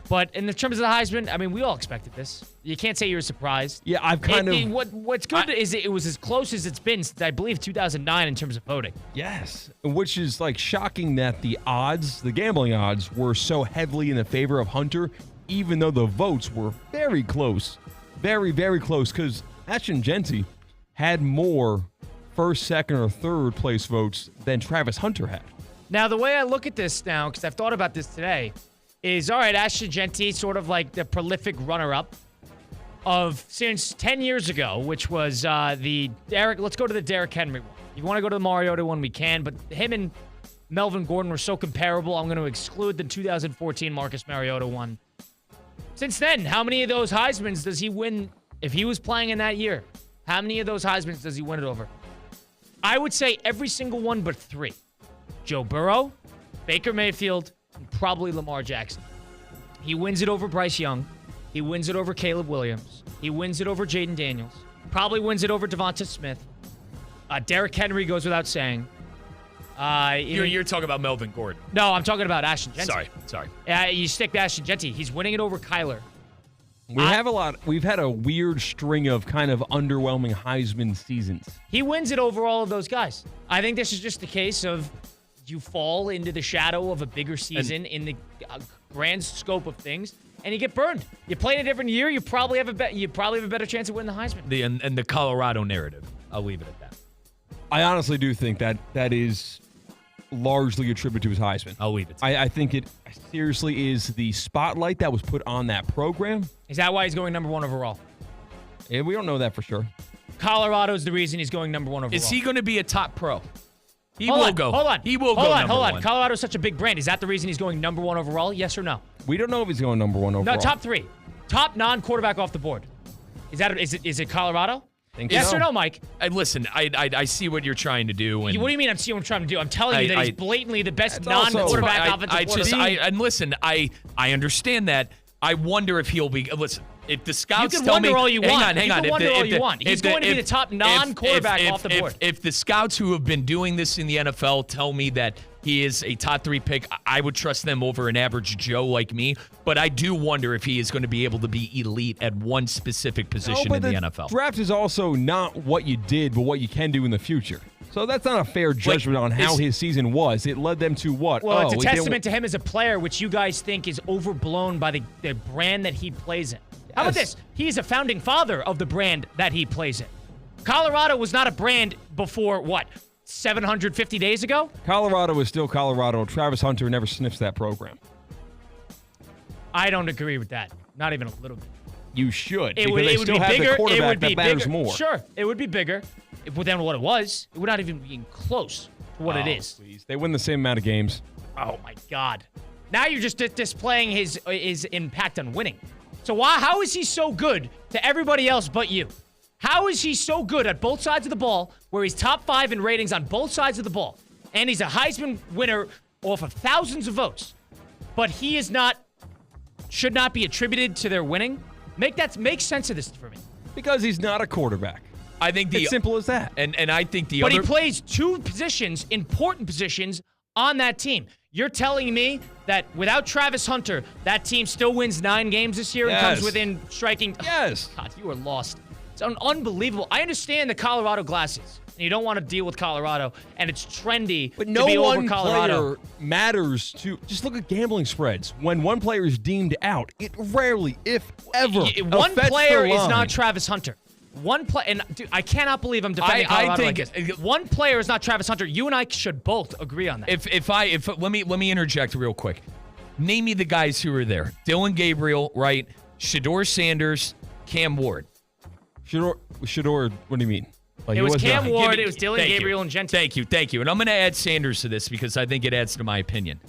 But in the terms of the Heisman, I mean, we all expected this. You can't say you were surprised. Yeah, I've kind of... What's good is it was as close as it's been since, I believe, 2009 in terms of voting. Yes, which is like shocking that the gambling odds were so heavily in the favor of Hunter, even though the votes were very close. Very, very close, because Ashton Jeanty had more first, second, or third place votes than Travis Hunter had. Now, the way I look at this now, because I've thought about this today, is, all right, Ashton Jeanty, sort of like the prolific runner-up of since 10 years ago, which was let's go to the Derrick Henry one. If you want to go to the Mariota one, we can, but him and Melvin Gordon were so comparable, I'm going to exclude the 2014 Marcus Mariota one. Since then, how many of those Heismans does he win if he was playing in that year? How many of those Heismans does he win it over? I would say every single one but 3. Joe Burrow, Baker Mayfield, and probably Lamar Jackson. He wins it over Bryce Young. He wins it over Caleb Williams. He wins it over Jaden Daniels. Probably wins it over Devonta Smith. Derrick Henry goes without saying. You're talking about Melvin Gordon. No, I'm talking about Ashton Jeanty. Sorry. You stick to Ashton Jeanty. He's winning it over Kyler. We've had a weird string of kind of underwhelming Heisman seasons. He wins it over all of those guys. I think this is just the case of you fall into the shadow of a bigger season in the grand scope of things, and you get burned. You play in a different year, you probably have a better chance of winning the Heisman. And the Colorado narrative. I'll leave it at that. I honestly do think that is largely attributed to his Heisman. I'll leave it. I think it seriously is the spotlight that was put on that program. Is that why he's going number 1 overall? Yeah, we don't know that for sure. Colorado's the reason he's going number 1 overall. Is he going to be a top pro? He will go. Hold on. He will go number 1. Colorado's such a big brand. Is that the reason he's going number 1 overall? Yes or no? We don't know if he's going number 1 overall. No, top 3. Top non-quarterback off the board. Is it Colorado? Yes or no, Mike? Listen, I see what you're trying to do. And what do you mean I'm seeing what I'm trying to do? I'm telling you that he's blatantly the best non-quarterback offensive quarterback. I understand that. I wonder if he'll be. Listen, if the scouts you can tell me, wonder all you want. Hang on. You can wonder all you want. He's going to be the top non-quarterback off the board. If the scouts who have been doing this in the NFL tell me that he is a top 3 pick, I would trust them over an average Joe like me. But I do wonder if he is going to be able to be elite at one specific position in the NFL. Draft is also not what you did, but what you can do in the future. So that's not a fair judgment on how his season was. It led them to what? Well, it's a testament to him as a player, which you guys think is overblown by the brand that he plays in. How about this? He's a founding father of the brand that he plays in. Colorado was not a brand before, 750 days ago? Colorado is still Colorado. Travis Hunter never sniffs that program. I don't agree with that. Not even a little bit. You should. It would be bigger. It would be bigger. More. Sure, it would be bigger than what it was. It would not even be close to what it is. Please. They win the same amount of games. Oh, my God. Now you're just displaying his impact on winning. So how is he so good to everybody else but you? How is he so good at both sides of the ball, where he's top 5 in ratings on both sides of the ball, and he's a Heisman winner off of thousands of votes, but he should not be attributed to their winning? Make sense of this for me. Because he's not a quarterback. I think it's simple as that. And I think But he plays 2 positions, important positions, on that team. You're telling me that without Travis Hunter, that team still wins 9 games this year and comes within striking? Yes. God, you are lost. It's unbelievable. I understand the Colorado glasses, and you don't want to deal with Colorado, and it's trendy but to be over Colorado. No one player matters to... Just look at gambling spreads. When one player is deemed out, it rarely, if ever, one player is not Travis Hunter. One play, and dude, I cannot believe I'm defending Colorado like this. One player is not Travis Hunter. You and I should both agree on that. Let me interject real quick. Name me the guys who were there. Dylan Gabriel, right? Shedeur Sanders, Cam Ward. Shedeur, what do you mean? It was Cam Ward, it was Dylan Gabriel, and Jeanty. Thank you. And I'm going to add Sanders to this because I think it adds to my opinion.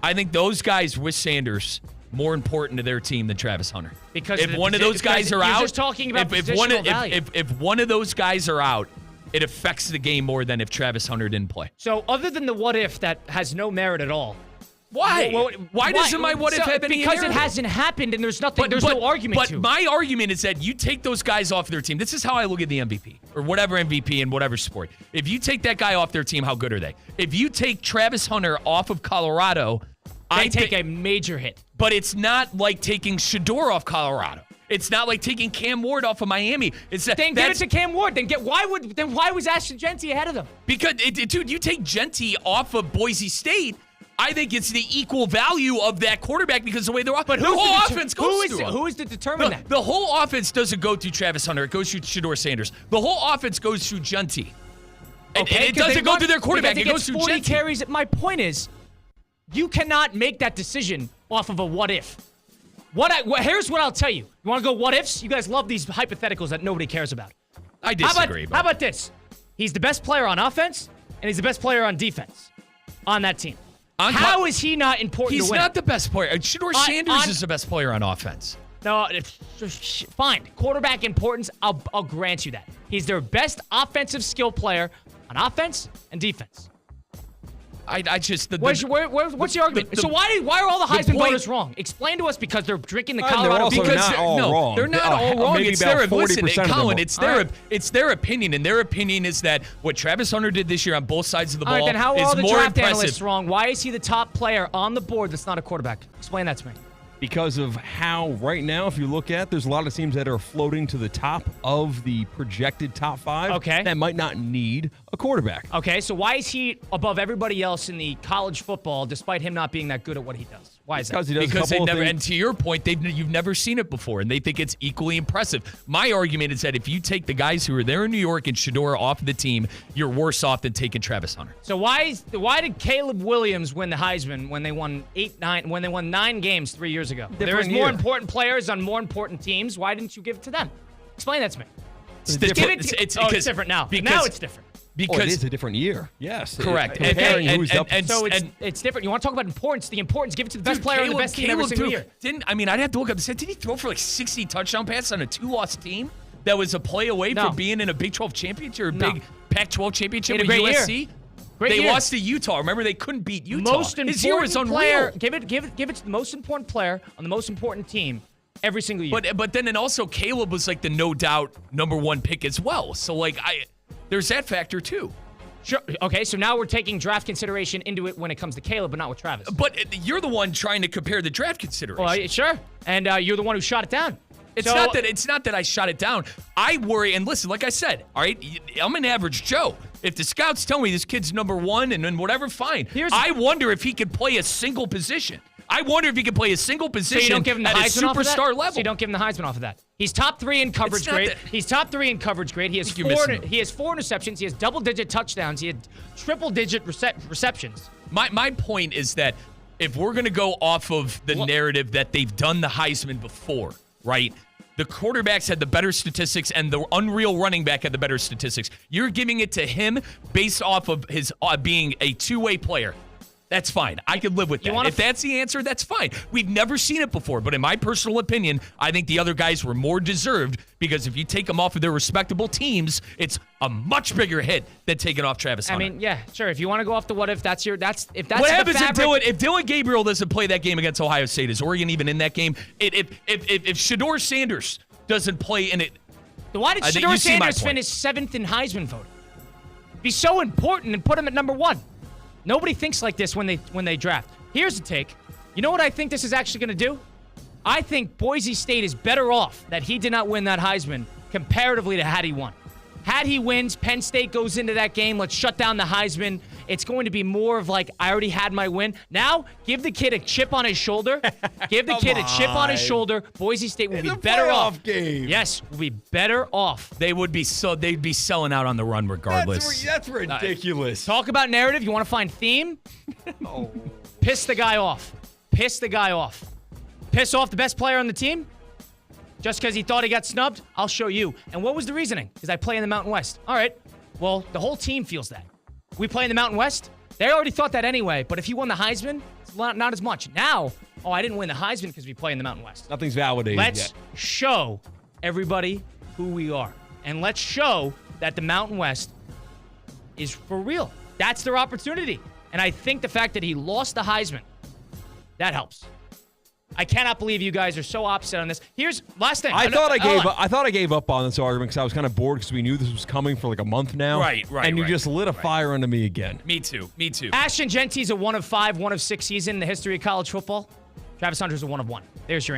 I think those guys with Sanders more important to their team than Travis Hunter. Because if one of those guys are out, you're just talking about positional value. If one of those guys are out, it affects the game more than if Travis Hunter didn't play. So other than the what if that has no merit at all. Why? Why doesn't my what if have any Because merit? It hasn't happened and there's nothing. There's no argument to. But my argument is that you take those guys off their team. This is how I look at the MVP or whatever MVP in whatever sport. If you take that guy off their team, how good are they? If you take Travis Hunter off of Colorado, They take a major hit. But it's not like taking Shedeur off Colorado. It's not like taking Cam Ward off of Miami. Then give it to Cam Ward. Why was Ashton Jeanty ahead of them? Because, dude, you take Jeanty off of Boise State, I think it's the equal value of that quarterback because the way they're off. But their whole offense goes through him. Who is to determine that? The whole offense doesn't go through Travis Hunter. It goes through Shedeur Sanders. The whole offense goes through Jeanty. And it doesn't go through their quarterback. It goes through 40 Jeanty. carries. My point is, you cannot make that decision off of a what if. Here's what I'll tell you. You want to go what ifs? You guys love these hypotheticals that nobody cares about. I disagree. How about this? He's the best player on offense, and he's the best player on defense on that team. How is he not important to win? He's not the best player. Shedeur Sanders is the best player on offense. No, fine. Quarterback importance, I'll grant you that. He's their best offensive skill player on offense and defense. What's the argument? So why are all the Heisman voters wrong? Explain to us because they're drinking the Colorado. They're not all wrong. They're not all wrong. It's their Colin. It's their opinion, and their opinion is that what Travis Hunter did this year on both sides of the ball then how are all is the more draft impressive. Analysts wrong? Why is he the top player on the board that's not a quarterback? Explain that to me. Because of how right now, if you look at, there's a lot of teams that are floating to the top of the projected top 5 that might not need a quarterback. Okay, so why is he above everybody else in the college football despite him not being that good at what he does? Why is that? Because they never, and to your point, you've never seen it before, and they think it's equally impressive. My argument is that if you take the guys who are there in New York and Shedeur off the team, you're worse off than taking Travis Hunter. So why did Caleb Williams win the Heisman when they won 9 games 3 years ago? There was more important players on more important teams. Why didn't you give it to them? Explain that to me. It's different now. Now it's different. Because it is a different year. Yes. Correct. So it's different. You want to talk about importance? The importance, give it to the best player on the best team every single year. I'd have to look up. Did he throw for like 60 touchdown passes on a 2-loss team that was a play away from being in a Big 12 championship or a big Pac-12 championship with USC? They lost to Utah. Remember, they couldn't beat Utah. His year was unreal. Player, give it to the most important player on the most important team every single year. But then also Caleb was like the no doubt number 1 pick as well. So there's that factor too. Sure. Okay, so now we're taking draft consideration into it when it comes to Caleb, but not with Travis. But you're the one trying to compare the draft consideration. Well, sure. And you're the one who shot it down. It's not that I shot it down. I worry, and listen, like I said, all right, I'm an average Joe. If the scouts tell me this kid's number 1 and whatever, fine. I wonder if he could play a single position. I wonder if he can play a single position so you don't give him the at a superstar level. So you don't give him the Heisman off of that. He's top 3 in coverage grade. He's top 3 in coverage grade. He has 4 interceptions. He has double-digit touchdowns. He had triple-digit receptions. My point is that if we're going to go off of the narrative that they've done the Heisman before, right? The quarterbacks had the better statistics and the unreal running back had the better statistics. You're giving it to him based off of his being a two-way player. That's fine. I could live with that. If that's the answer, that's fine. We've never seen it before, but in my personal opinion, I think the other guys were more deserved because if you take them off of their respectable teams, it's a much bigger hit than taking off Travis Hunter. I mean, yeah, sure. If you want to go off the what if, that's what happens if Dylan Gabriel doesn't play that game against Ohio State? Is Oregon even in that game? If Shedeur Sanders doesn't play in it, why did Shedeur Sanders finish 7th in Heisman voting? Be so important and put him at number 1. Nobody thinks like this when they draft. Here's the take. You know what I think this is actually going to do? I think Boise State is better off that he did not win that Heisman comparatively to had he won. Had he wins, Penn State goes into that game, let's shut down the Heisman. It's going to be more of like, I already had my win. Now, give the kid a chip on his shoulder. Give the kid a chip on his shoulder. Boise State will be better off. Game. Yes, will be better off. They'd be selling out on the run regardless. That's ridiculous. Talk about narrative. You want to find theme? Piss the guy off. Piss the guy off. Piss off the best player on the team? Just because he thought he got snubbed? I'll show you. And what was the reasoning? Because I play in the Mountain West. All right. Well, the whole team feels that. We play in the Mountain West? They already thought that anyway, but if he won the Heisman, it's not as much. Now, I didn't win the Heisman because we play in the Mountain West. Nothing's validated Let's show everybody who we are. And let's show that the Mountain West is for real. That's their opportunity. And I think the fact that he lost the Heisman, that helps. I cannot believe you guys are so opposite on this. Here's last thing. I thought I gave up on this argument because I was kind of bored because we knew this was coming for like a month now. Right. And you just lit a fire under me again. Me too. Ashton Jeanty's a 1 of 5, 1 of 6 season in the history of college football. Travis Hunter's a 1 of 1. There's your answer.